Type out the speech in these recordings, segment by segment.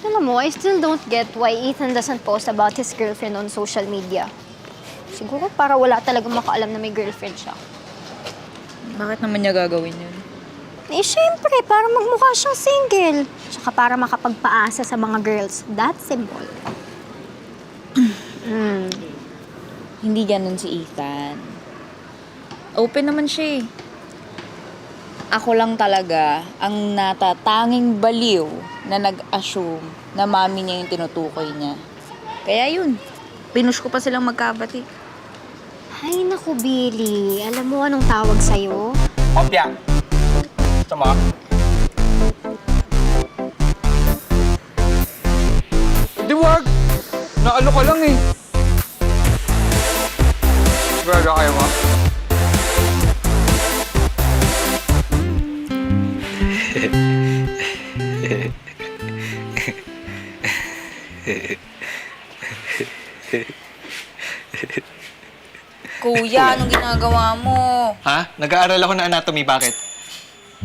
Alam mo, I still don't get why Ethan doesn't post about his girlfriend on social media. Siguro para wala talagang makaalam na may girlfriend siya. Bakit naman niya gagawin yun? Eh, syempre, para magmukha siyang single. Tsaka para makapagpaasa sa mga girls. That's simple. Hindi ganun si Ethan. Open naman siya eh. Ako lang talaga ang natatanging baliw na nag-assume na mami niya yung tinutukoy niya. Kaya yun, pinush ko pa silang magkabati. Ay, naku, Billy. Alam mo anong tawag sa'yo? Kopya. Gusto mo? Di wag. Naalo ka lang eh. Sigurado kayo mo? Kuya, anong ginagawa mo? Ha? Nag-aaral ako ng anatomy. Bakit?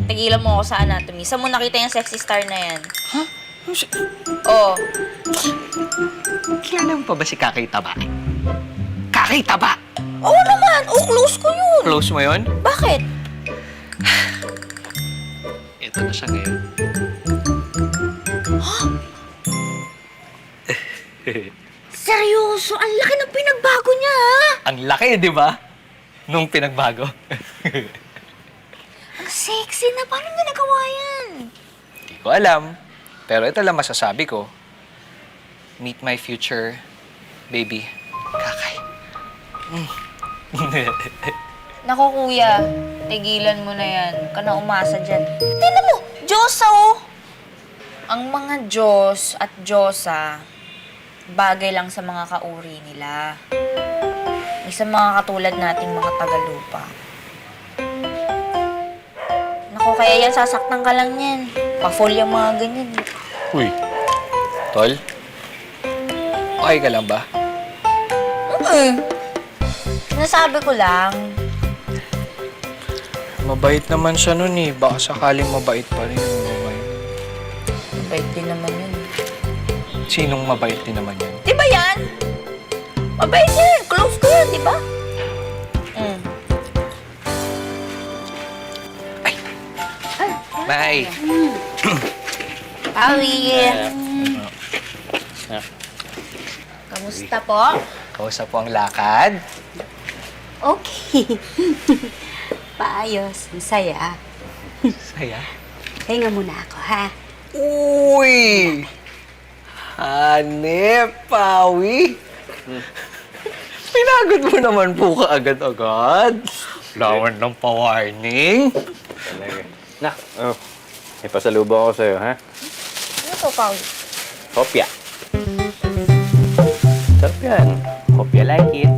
Tagilan mo ako sa anatomy. Saan mo nakita yung sexy star na yan? Ha? Oh, Kilala mo pa ba si Kakay Taba? Kakay Taba! oo naman! Oh, close ko yun! Close mo yun? Bakit? Ito na siya ngayon. Seryoso? Ang laki ng pinagbago niya, ha? Ang laki, di ba? Nung pinagbago. Ang sexy na. Paano niya nagawa yan? Hindi ko alam. Pero ito lang masasabi ko. Meet my future baby, Kakay. Nako, kuya. Tigilan mo na yan. Huwag ka na umasa dyan. Tingnan mo! Diyosa, oh! Ang mga Diyos at Diyosa, bagay lang sa mga kauri nila. May sa mga katulad nating mga tagalupa. Nako, kaya yan, sasaktan ka lang yan. Pa-fall yung mga ganyan. Uy. Tol? Okay ka lang ba? Sinasabi ko lang, Mabait naman siya nun eh. Baka sakaling mabait pa rin yung mamay. mabait din naman yun. Sinong mabait din naman yan? Di ba yan? Mabait yan. Close ko yan, di ba? Bye! Awi. Kamusta po? Kausap po ang lakad. Okay. Paayos. Masaya. Saya. Hinga muna ako, ha? Uy! Hanep, Pawi! Pinagod mo naman po ka agad-agad. Lawan ng pa-warning. Na, may pasalubong ako sa'yo, ha? Ano to, Paul? Kopya. Sarap yan. Kopya like it.